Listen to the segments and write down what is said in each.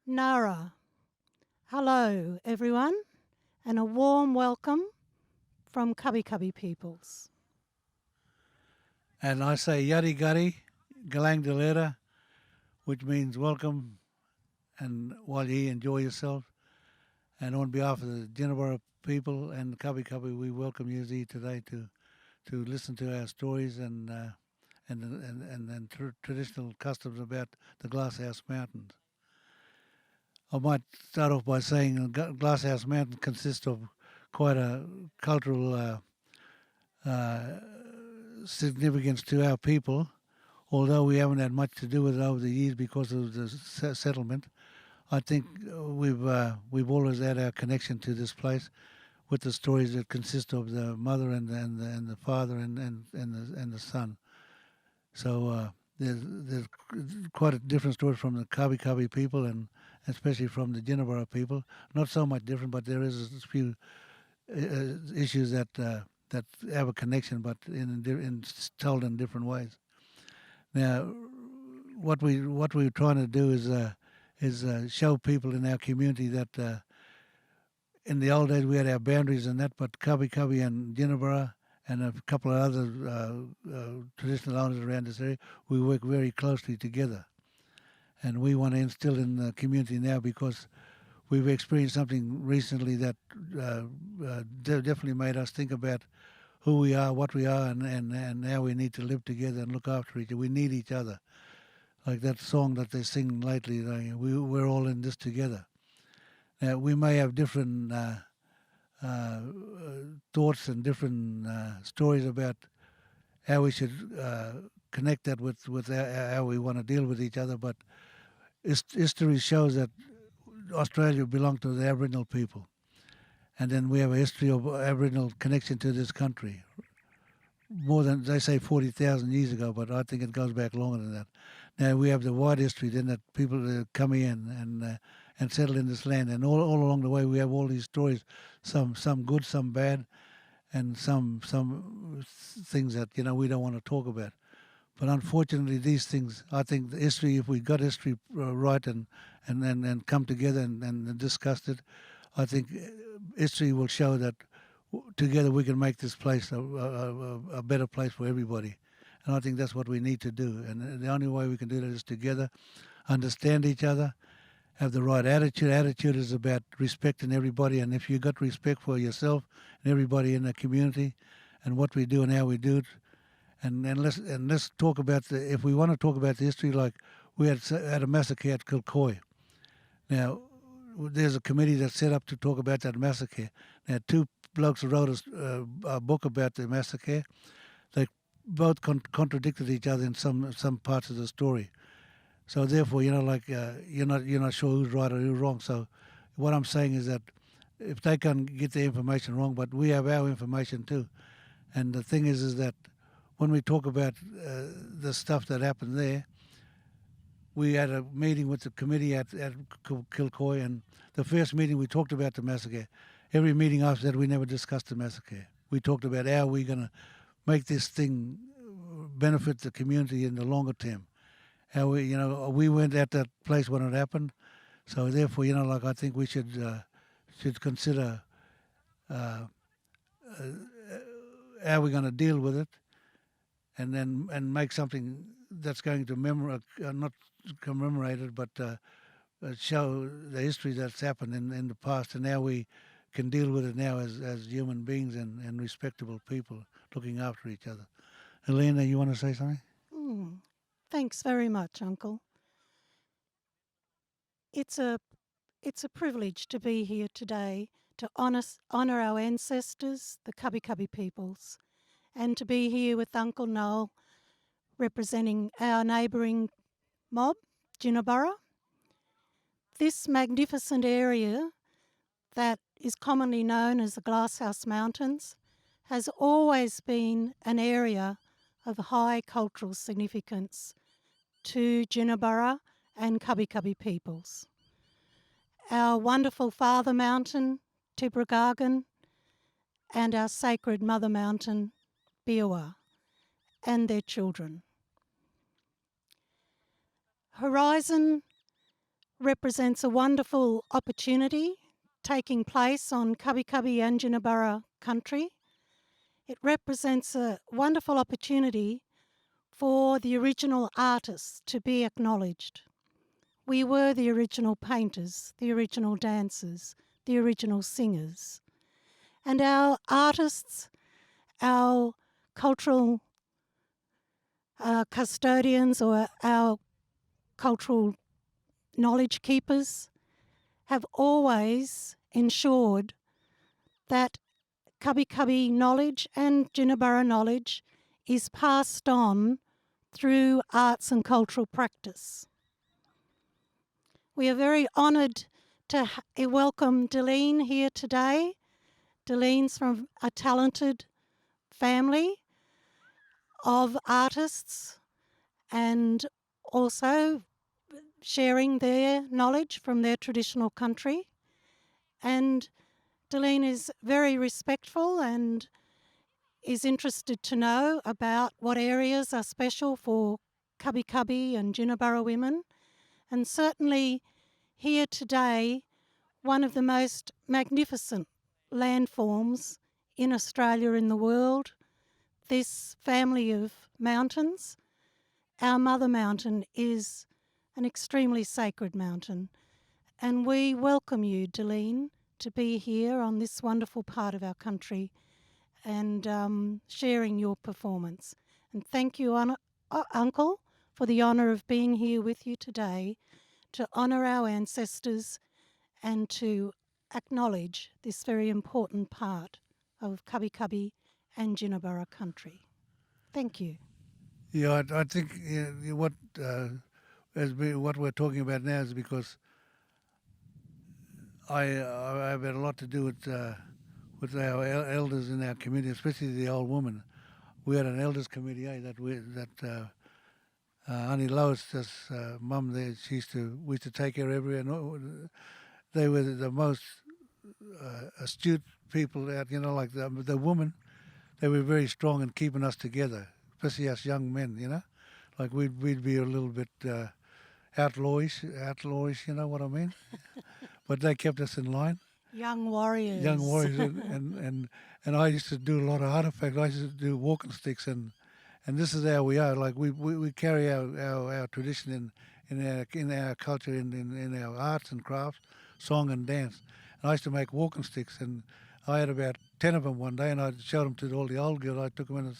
Nara. Hello, everyone, and a warm welcome from Kabi Kabi peoples. And I say Yari Gari, Galang Delera, which means welcome and while you enjoy yourself. And on behalf of the Jinibara people and Kabi Kabi, we welcome you today to listen to our stories and traditional customs about the Glasshouse Mountains. I might start off by saying Glasshouse Mountain consists of quite a cultural uh, significance to our people, although we haven't had much to do with it over the years because of the settlement. I think we've always had our connection to this place with the stories that consist of the mother and the father and the son. So there's quite a different story from the Kabi Kabi people and especially from the Jinibara people. Not so much different, but there is a few issues that have a connection, but in told in different ways. Now, what we're trying to do is show people in our community that in the old days we had our boundaries and that, but Kabi Kabi and Jinibara and a couple of other traditional owners around this area, we work very closely together. And we want to instill in the community now because we've experienced something recently that definitely made us think about who we are, what we are, and how we need to live together and look after each other. We need each other. Like that song that they sing lately, we're all in this together. Now, we may have different thoughts and different stories about how we should connect that with how we want to deal with each other, but history shows that Australia belonged to the Aboriginal people. And then we have a history of Aboriginal connection to this country. More than, they say, 40,000 years ago, but I think it goes back longer than that. Now we have the white history, then that people come in and settle in this land. And all along the way we have all these stories, some good, some bad, and some things that, we don't want to talk about. But unfortunately, these things, I think the history, if we got history right and come together and discussed it, I think history will show that together we can make this place a better place for everybody. And I think that's what we need to do. And the only way we can do that is together, understand each other, have the right attitude. Attitude is about respecting everybody. And if you got respect for yourself and everybody in the community and what we do and how we do it, and let's talk about if we want to talk about the history, like we had a massacre at Kilcoy. Now, there's a committee that's set up to talk about that massacre. Now, two blokes wrote a book about the massacre. They both contradicted each other in some parts of the story. So therefore, you're not sure who's right or who's wrong. So what I'm saying is that if they can get the information wrong, but we have our information too. And the thing is that when we talk about the stuff that happened there, we had a meeting with the committee at Kilcoy, and the first meeting we talked about the massacre. Every meeting after that, we never discussed the massacre. We talked about how we're going to make this thing benefit the community in the longer term. How we weren't at that place when it happened, so therefore, I think we should consider how we're going to deal with it, and make something that's going to not commemorate it, but show the history that's happened in the past and how we can deal with it now as human beings and respectable people looking after each other. Helena, you want to say something? Thanks very much, Uncle. It's a privilege to be here today to honour our ancestors, the Kabi Kabi peoples, and to be here with Uncle Noel representing our neighbouring mob, Jinibara. This magnificent area that is commonly known as the Glasshouse Mountains has always been an area of high cultural significance to Jinibara and Kabi Kabi peoples. Our wonderful father mountain, Tibragagan, and our sacred mother mountain, Biwa, and their children. Horizon represents a wonderful opportunity taking place on Kabi Kabi and Jinibara country. It represents a wonderful opportunity for the original artists to be acknowledged. We were the original painters, the original dancers, the original singers. And our artists, our cultural custodians, or our cultural knowledge keepers have always ensured that Kabi Kabi knowledge and Jinibara knowledge is passed on through arts and cultural practice. We are very honoured to welcome Deline here today. Deline's from a talented family of artists and also sharing their knowledge from their traditional country. And Deline is very respectful and is interested to know about what areas are special for Kabi Kabi and Jinibara women. And certainly here today, one of the most magnificent landforms in Australia and the world, this family of mountains. Our Mother Mountain is an extremely sacred mountain, and we welcome you, Deline, to be here on this wonderful part of our country and sharing your performance. And thank you, Uncle, for the honour of being here with you today to honour our ancestors and to acknowledge this very important part of Kabi Kabi and Jinibara country. Thank you. Yeah, I think what what we're talking about now is because I've had a lot to do with our elders in our community, especially the old women. We had an elders committee that Aunty Lois's mum there. We used to take her everywhere. And they were the most astute people out. You know, like the women. They were very strong in keeping us together, especially us young men. You know, like we'd be a little bit outlawish. You know what I mean? But they kept us in line. Young warriors. Young warriors, and I used to do a lot of artifacts. I used to do walking sticks, and this is how we are. Like we carry our tradition in our culture, in our arts and crafts, song and dance. And I used to make walking sticks, and I had about 10 of them one day, and I showed them to all the old girls. I took them in and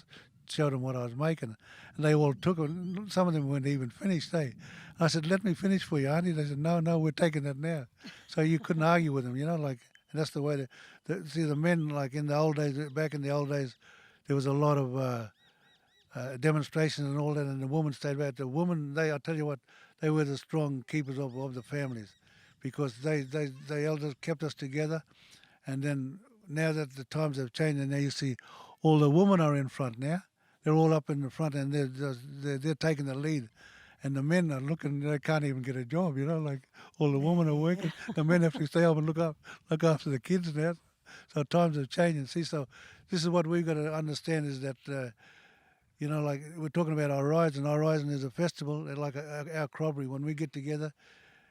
showed them what I was making, and they all took them. Some of them weren't even finished. I said, "Let me finish for you, Auntie." They said, "No, we're taking it now." So you couldn't argue with them, you know. Like, and that's the way see the men. Like in the old days, back in the old days, there was a lot of demonstrations and all that, and the women stayed back. The women, I tell you what, they were the strong keepers of the families, because the elders kept us together. And then now that the times have changed, and now you see all the women are in front now. They're all up in the front, and they're taking the lead. And the men are looking; they can't even get a job. You know, like all the women are working. The men have to stay up and look after the kids now. So times have changed. And see, so this is what we've got to understand is that. You know, like we're talking about our Horizon. Our Horizon is a festival, like our corroboree. When we get together,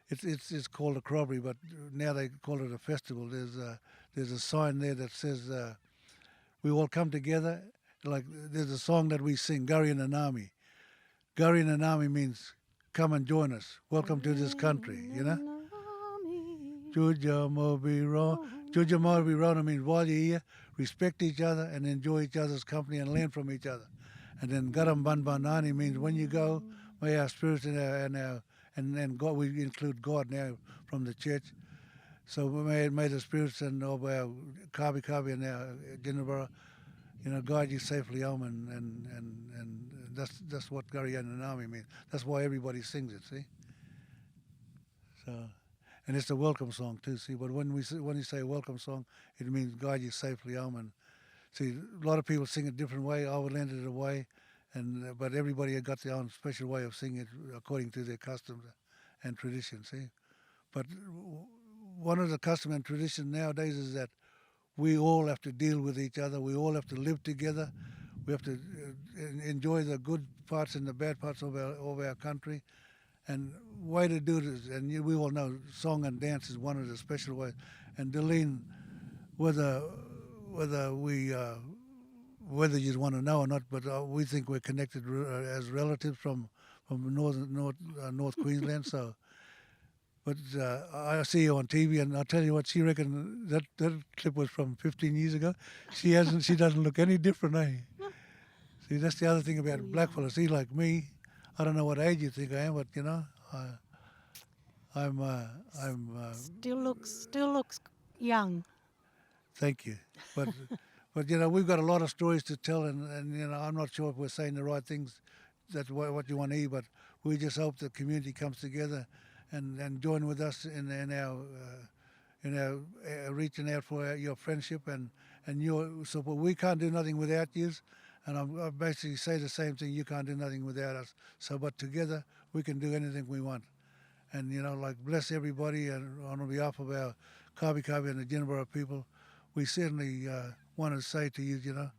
it's called a corroboree, but now they call it a festival. There's a sign there that says we all come together. Like there's a song that we sing, Gurri and Anami. Gurri and Anami means come and join us. Welcome to this country, you know. Juja Mobi Rona means while you're here, respect each other and enjoy each other's company and learn from each other. And then Garam Ban Banani means when you go, may our spirits and God, we include God now from the church. So may the spirits and of our Kabi Kabi and our Jinibara, you know, guide you safely home, and that's what Gurri and Anami means. That's why everybody sings it. See. So, and it's a welcome song too. See, but when you say welcome song, it means guide you safely home. And see, a lot of people sing it a different way. I would learn it a way, but everybody had got their own special way of singing it according to their customs and traditions. See, but one of the custom and tradition nowadays is that we all have to deal with each other. We all have to live together. We have to enjoy the good parts and the bad parts of our country, And way to do it is, and we all know song and dance is one of the special ways. And Deline, whether we whether you want to know or not, but we think we're connected as relatives from North Queensland. So, but I see you on TV, and I'll tell you what, she reckoned that clip was from 15 years ago. She doesn't look any different, eh? See, that's the other thing about blackfellas. See, like me, I don't know what age you think I am, but you know, I'm. Still looks young. Thank you, but you know, we've got a lot of stories to tell, and you know, I'm not sure if we're saying the right things. That's what you want to hear, but we just hope the community comes together and join with us in our reaching out for your friendship and your support. We can't do nothing without you, and I basically say the same thing. You can't do nothing without us. So, but together we can do anything we want. And you know, like bless everybody, and on behalf of our Kabi Kabi and the Jinibara people, we certainly want to say to you, you know,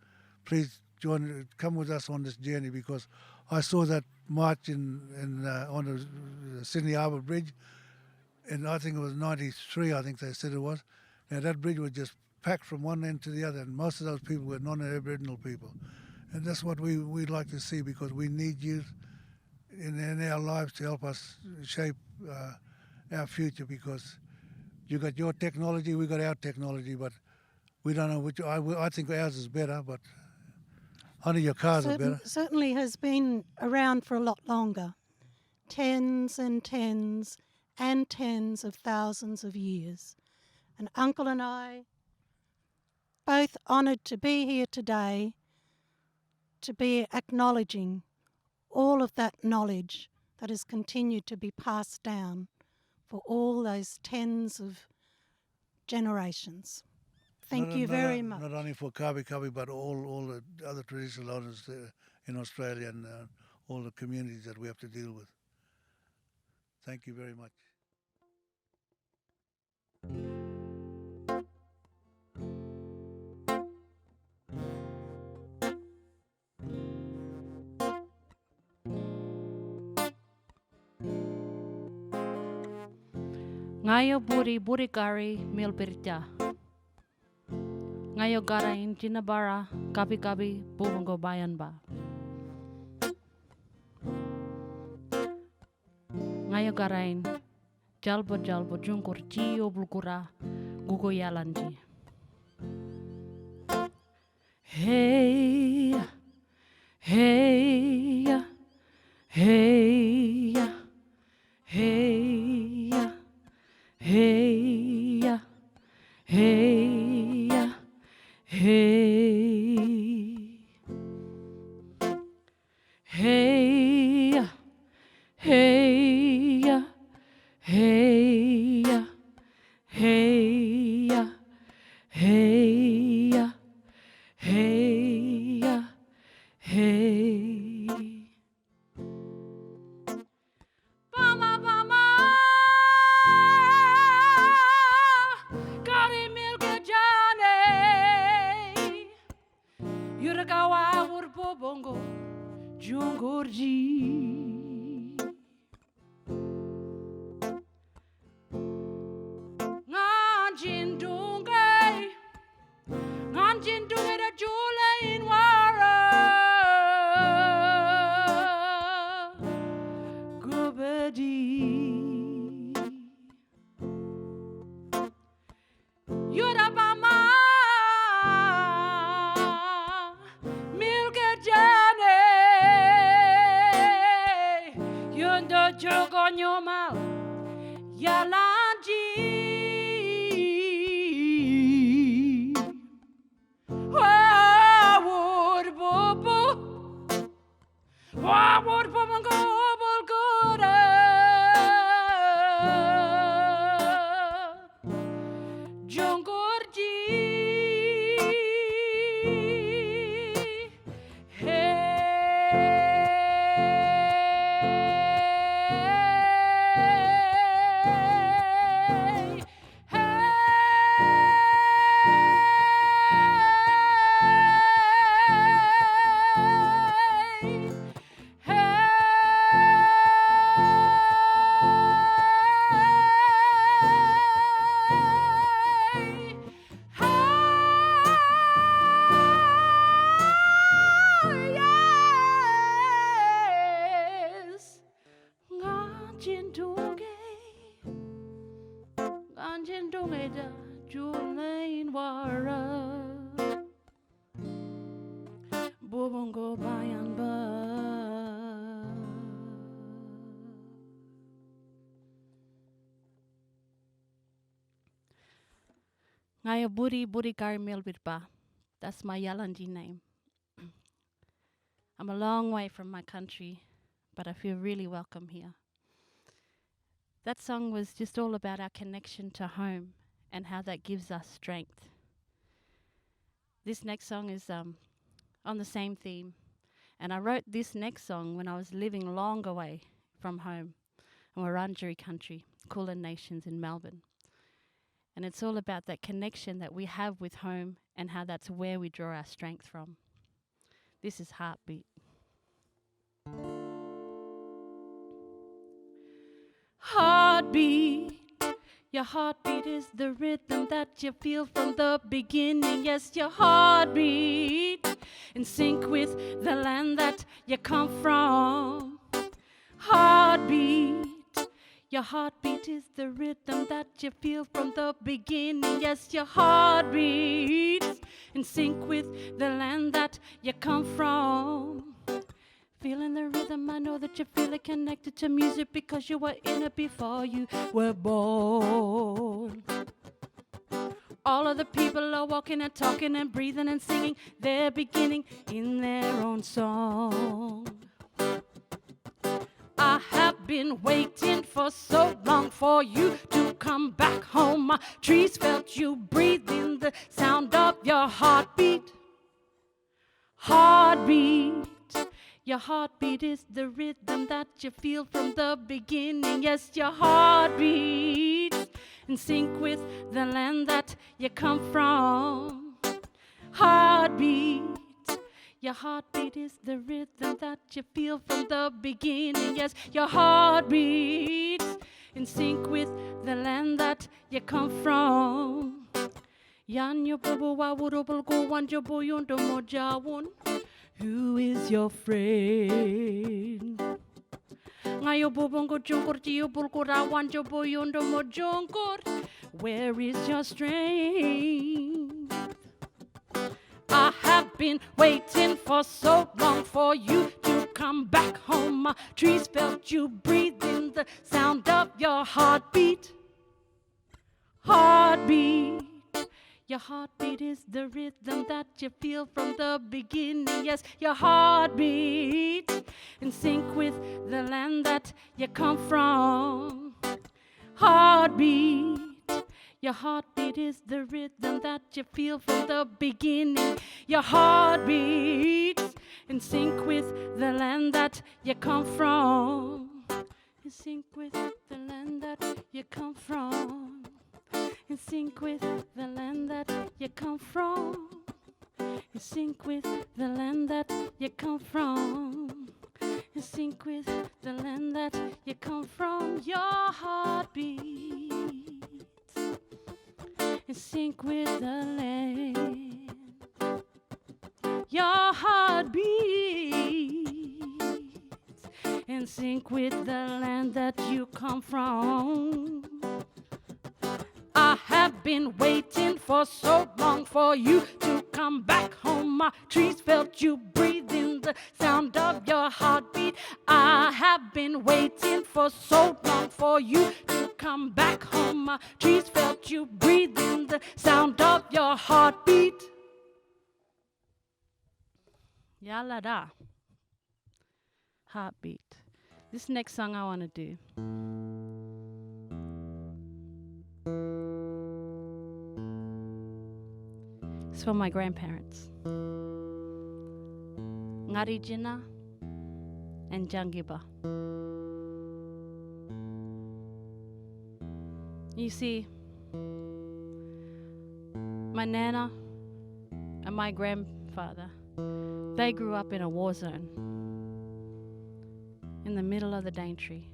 please come with us on this journey, because I saw that march on the Sydney Harbour Bridge, and I think it was '93. I think they said it was. Now that bridge was just packed from one end to the other, and most of those people were non-Aboriginal people, and that's what we'd like to see, because we need you in our lives to help us shape our future, because you got your technology, we got our technology, but we don't know which. I think ours is better, but only your cars are better. Certainly has been around for a lot longer. Tens and tens and tens of thousands of years. And Uncle and I, both honoured to be here today, to be acknowledging all of that knowledge that has continued to be passed down for all those tens of generations. Thank you very much. Not only for Kabi Kabi, but all the other traditional owners in Australia, and all the communities that we have to deal with. Thank you very much. Ngayo buri kari mil berita. Ngayo garain Jinibara Kabi Kabi bubunggo bayan ba. Ngayo garain jalbo jungkur ciyo bulgura gugo yalanji. Hey, hey, hey, hey, hey, hey, hey, hey, hey, hey, hey, hey, hey. Bama, kari milke jane, yuragawa urbobongo, jungurji. Nganjin dungai da jula in wara gubadi yura bama milke jane Ngaya Buri Buri Garimil Birba. That's my Yalanji name. I'm a long way from my country, but I feel really welcome here. That song was just all about our connection to home and how that gives us strength. This next song is on the same theme. And I wrote this next song when I was living long away from home in Wurundjeri country, Kulin Nations in Melbourne. And it's all about that connection that we have with home and how that's where we draw our strength from. This is Heartbeat. Heartbeat. Your heartbeat is the rhythm that you feel from the beginning. Yes, your heartbeat in sync with the land that you come from. Heartbeat. Your heartbeat is the rhythm that you feel from the beginning. Yes, your heartbeat in sync with the land that you come from. Feeling the rhythm, I know that you feel it connected to music because you were in it before you were born. All of the people are walking and talking and breathing and singing their beginning in their own song. I have been waiting for so long for you to come back home. My trees felt you breathing the sound of your heartbeat. Heartbeat. Your heartbeat is the rhythm that you feel from the beginning. Yes, your heartbeat in sync with the land that you come from. Heartbeat. Your heartbeat is the rhythm that you feel from the beginning. Yes, your heartbeat in sync with the land that you come from. Yanyo bubu wa wurubul go wanjo boyondo mojawun. Who is your friend? Ngayo bubongo jongor tiyo bulkura wanjo boyondo mojongor. Where is your strength? I have been waiting for so long for you to come back home. My trees felt you breathing the sound of your heartbeat. Heartbeat. Your heartbeat is the rhythm that you feel from the beginning. Yes, your heartbeat in sync with the land that you come from. Heartbeat. Your heartbeat is the rhythm that you feel from the beginning. Your heartbeat in sync with the land that you come from. In sync with the land that you come from. In sync with the land that you come from. In sync with the land that you come from. In sync with the land that you come from. Your heartbeat in sync with the land. Your heartbeat in sync with the land that you come from. I have been waiting for so long for you to come back home. My trees felt you breathing the sound of your heartbeat. I have been waiting for so long for you to come back home. My trees felt you breathing the sound of your heartbeat. Yalada. Heartbeat. This next song I want to do. It's for my grandparents, Ngarijina and Jangiba. You see, my nana and my grandfather, they grew up in a war zone in the middle of the Daintree.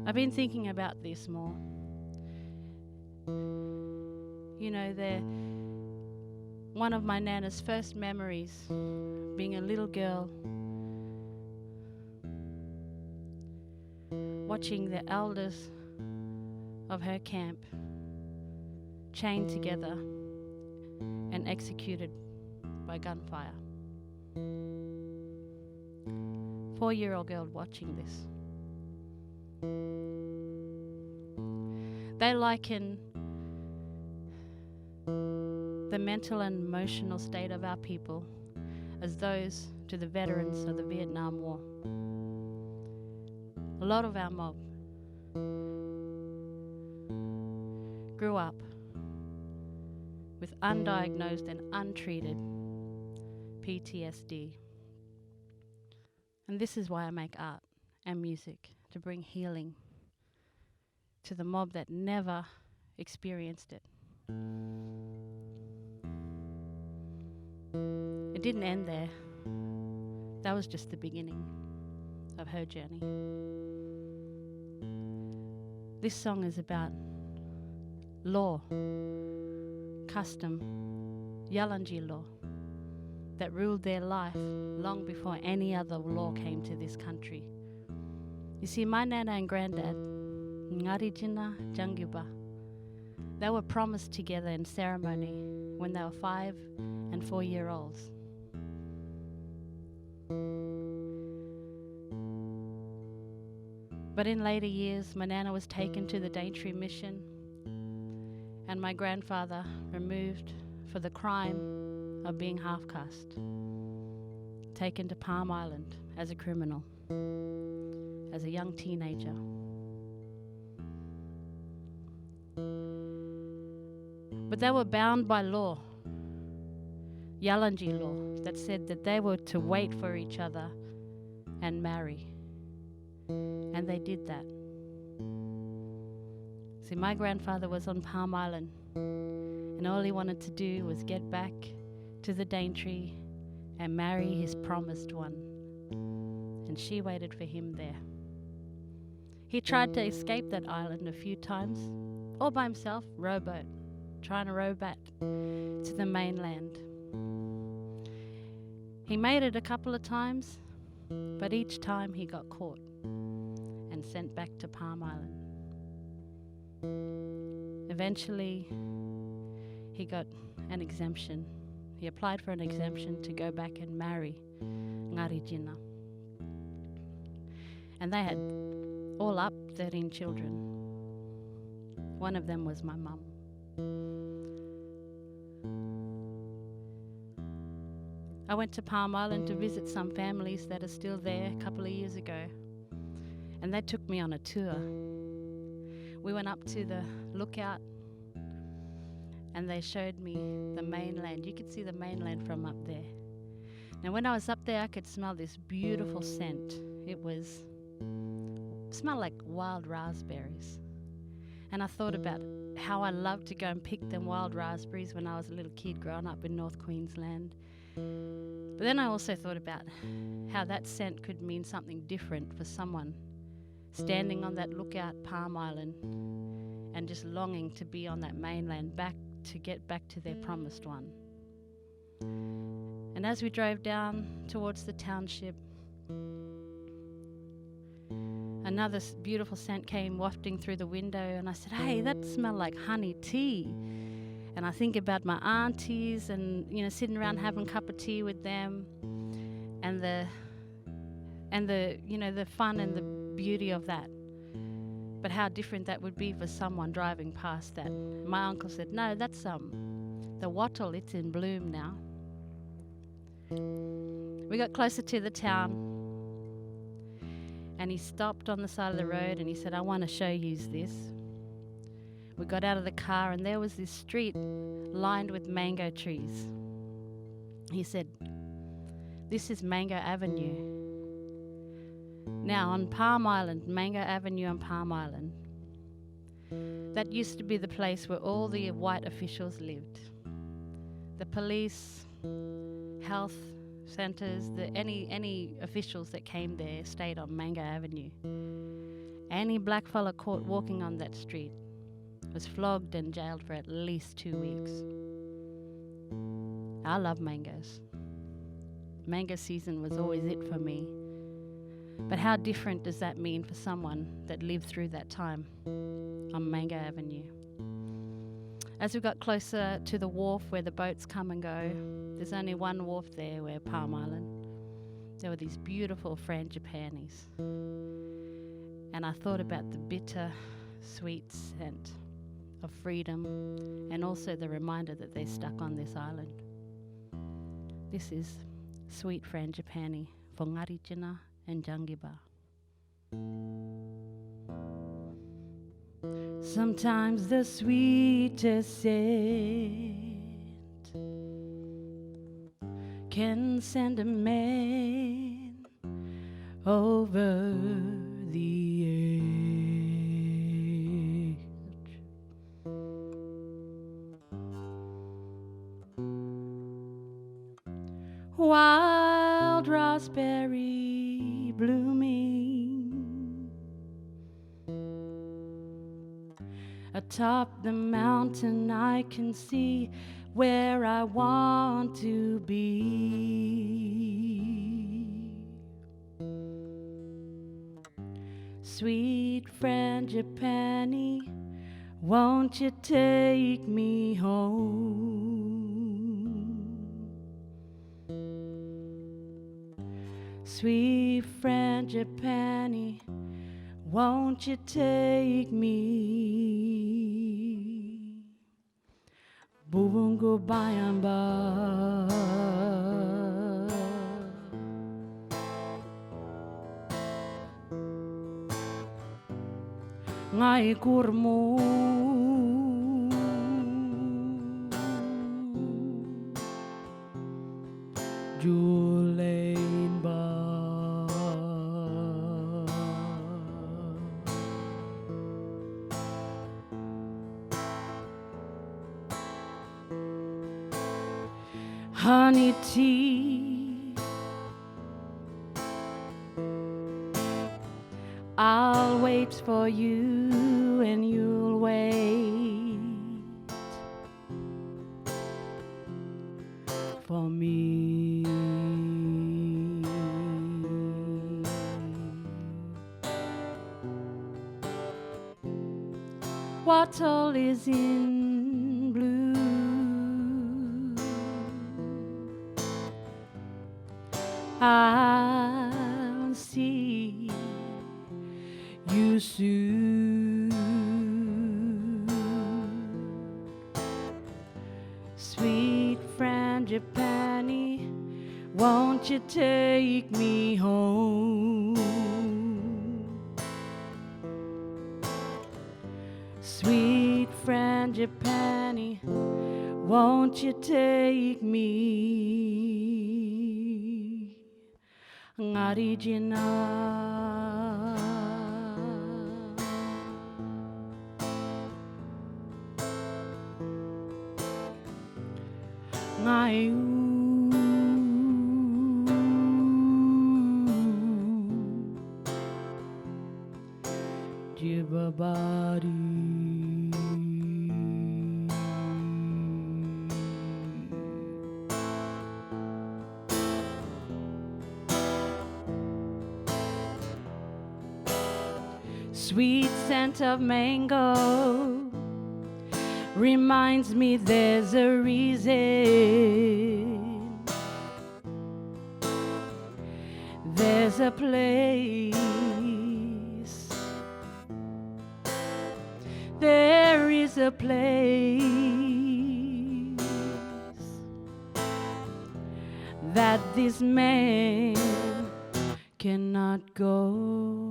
I've been thinking about this more. You know, one of my Nana's first memories, being a little girl, watching the elders of her camp chained together and executed by gunfire. 4-year-old girl watching this. They liken the mental and emotional state of our people as those to the veterans of the Vietnam War. A lot of our mob grew up with undiagnosed and untreated PTSD. And this is why I make art and music, to bring healing to the mob that never experienced it. It didn't end there. That was just the beginning of her journey. This song is about law, custom, Yalanji law, that ruled their life long before any other law came to this country. You see, my nana and granddad, Ngarijina Janguba, they were promised together in ceremony when they were 5 and 4-year-olds. But in later years, my nana was taken to the Daintree mission and my grandfather removed for the crime of being half-caste, taken to Palm Island as a criminal, as a young teenager. But they were bound by law, Yalanji law, that said that they were to wait for each other and marry. And they did that. See, my grandfather was on Palm Island, and all he wanted to do was get back to the Daintree and marry his promised one. And she waited for him there. He tried to escape that island a few times, all by himself, rowboat, trying to row back to the mainland. He made it a couple of times, but each time he got caught and sent back to Palm Island. Eventually, he got an exemption. He applied for an exemption to go back and marry Ngarijina. And they had all up 13 children. One of them was my mum. I went to Palm Island to visit some families that are still there a couple of years ago, and they took me on a tour. We went up to the lookout and they showed me the mainland. You could see the mainland from up there. Now when I was up there, I could smell this beautiful scent. It smelled like wild raspberries. And I thought about how I loved to go and pick them wild raspberries when I was a little kid growing up in North Queensland. But then I also thought about how that scent could mean something different for someone standing on that lookout Palm Island and just longing to be on that mainland, to get back to their promised one. And as we drove down towards the township, another beautiful scent came wafting through the window, and I said, "Hey, that smelled like honey tea." And I think about my aunties and, sitting around having a cup of tea with them, and the fun and the beauty of that. But how different that would be for someone driving past that. My uncle said, "No, that's the wattle, it's in bloom now." We got closer to the town, and he stopped on the side of the road and he said, "I want to show you this." We got out of the car and there was this street lined with mango trees. He said, "This is Mango Avenue." Now on Palm Island, Mango Avenue on Palm Island, that used to be the place where all the white officials lived. The police, health centres, any officials that came there stayed on Mango Avenue. Any black fella caught walking on that street was flogged and jailed for at least 2 weeks. I love mangoes. Mango season was always it for me. But how different does that mean for someone that lived through that time on Mango Avenue? As we got closer to the wharf where the boats come and go, there's only one wharf there where Palm Island. There were these beautiful frangipanis. And I thought about the bitter, sweet scent of freedom, and also the reminder that they're stuck on this island. This is Sweet Frangipani for Ngarijina and Jangiba. Sometimes the sweetest scent can send a man over the edge. Wild raspberry blooming atop the mountain, I can see where I want to be. Sweet Frangipani, won't you take me home? Sweet Frangipani, won't you take me? Bubungo bayamba, ngai kurmu, Deline ba. Honey tea, I'll wait for you and you'll wait for me. What all is in blue? I'll see you soon. Sweet Frangipani, won't you take me home? Sweet Frangipani, won't you take me? Ngarijina, ngayu, jibabari. Sweet scent of mango reminds me there's a reason. There's a place. There is a place that this man cannot go.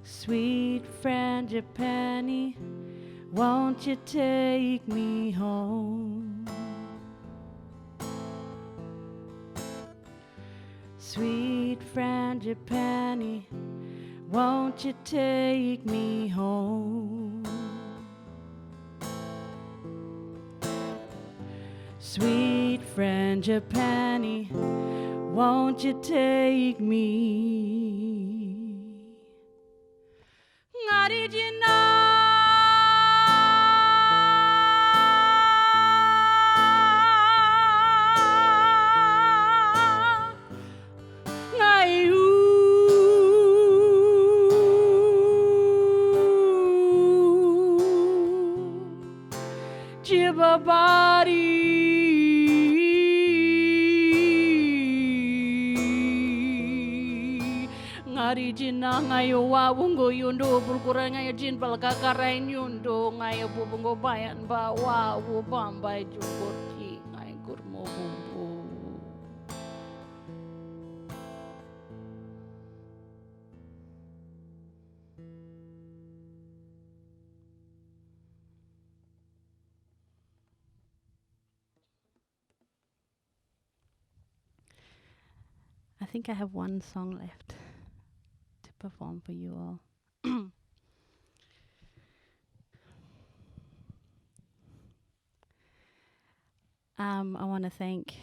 Sweet Frangipani, won't you take me home? Sweet Frangipani, won't you take me home? Sweet Frangipani, won't you take me? Ngarijina, ngayu, jibabari. ngari jina ngayo wawungo yundo bulkura ngayo jin balkakaray nyundo ngayo bubungo bayan ba wawu bambay jukurki ngayo kurmo bubu. I think I have one song left to perform for you all. I want to thank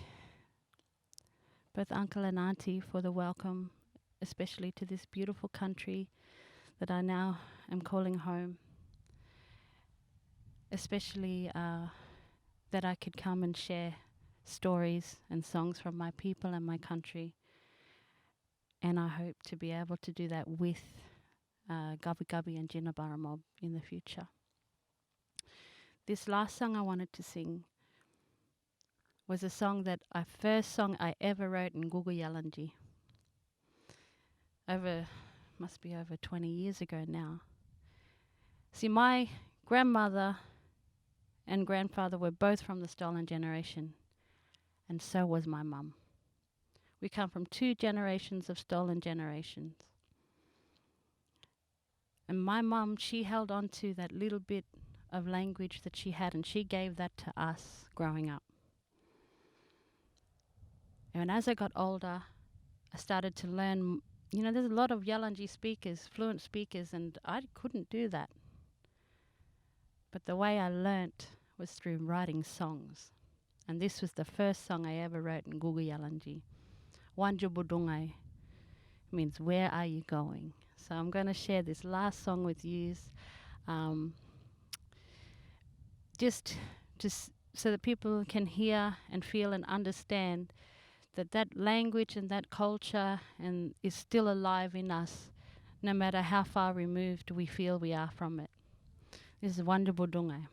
both Uncle and Aunty for the welcome, especially to this beautiful country that I now am calling home. Especially that I could come and share stories and songs from my people and my country. And I hope to be able to do that with Kabi Kabi and Jinibara mob in the future. This last song I wanted to sing was a song that first song I ever wrote in Gugu Yalanji. Must be over 20 years ago now. See, my grandmother and grandfather were both from the stolen generation, and so was my mum. We come from 2 generations of stolen generations. And my mum, she held on to that little bit of language that she had, and she gave that to us growing up. And as I got older, I started to learn, there's a lot of Yalanji speakers, fluent speakers, and I couldn't do that. But the way I learnt was through writing songs. And this was the first song I ever wrote in Gugu Yalanji. Wanju Budungai means, where are you going? So I'm going to share this last song with you, so that people can hear and feel and understand that language and that culture is still alive in us, no matter how far removed we feel we are from it. This is Wanju Budungai.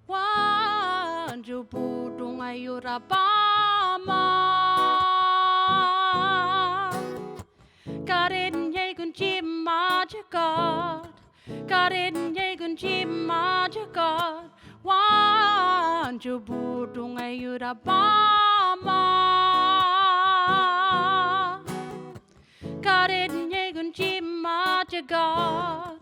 Wanju Budungai Urabama Karin Yegun Jimajagat Karin Yegun Jimajagat Wanju Budungai Urabama Karin Yegun Jimajagat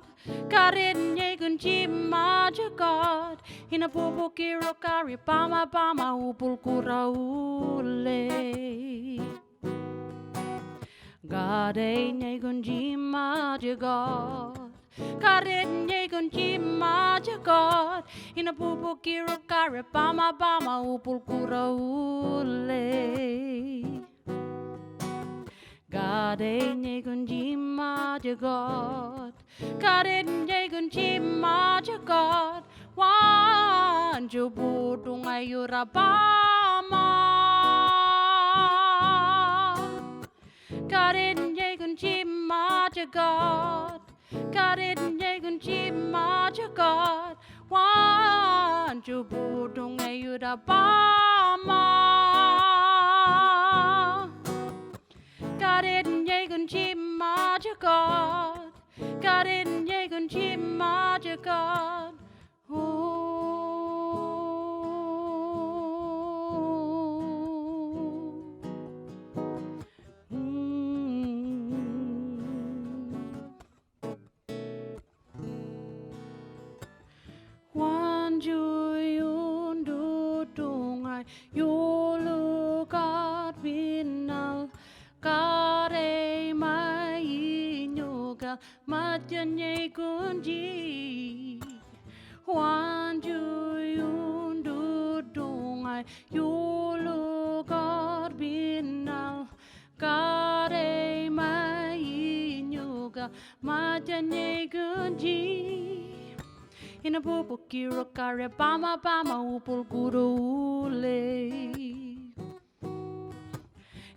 Karin Yegun Jimajagat Hina bubu kiro kari pama pama upul kuraule Gade nyegun jima jagat Gade nyegun jima jagat Hina bubu kiro kari pama pama upul kuraule Gade nyegun jima jagat Gade nyegun jima jagat Wanju Budungai Urabama Karin Yegun Jimajagat Karin Yegun Jimajagat Wanju Budungai Urabama Karin Yegun Jimajagat Karin Yegun Jimajagat Wanju yundu dungai yulukat binal kare mai nyugal matjanye kunji Wanju yundu dungai yulukat binal kare mai nyugal matjanye kunji Hina bubu kiro kare pama pama upul kurule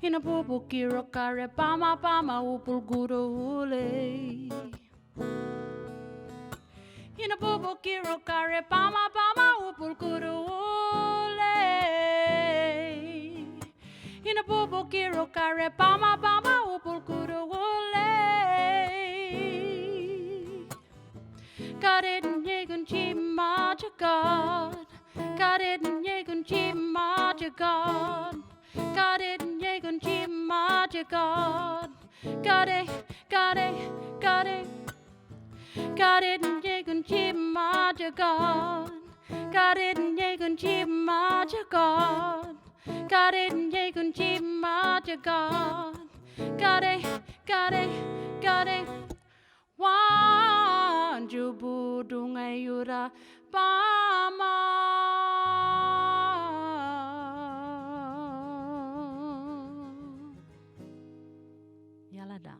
Ina bubu kiro kare pama pama upul guru ule. Ina bubu kiro kare pama pama upul guru ule. Ina bubu kiro kare pama pama upul guru ule. Got it in Yegun Chima God. Got it in Yegun Chima God. Got it in Yegun Chima God. Got it, got it, got it. Got it in Yegun Chima God. Got it in Yegun Chima God. Got it in Yegun Chima God. Got it, got it, got it. Wan jubu dungai yura pama. Yalada.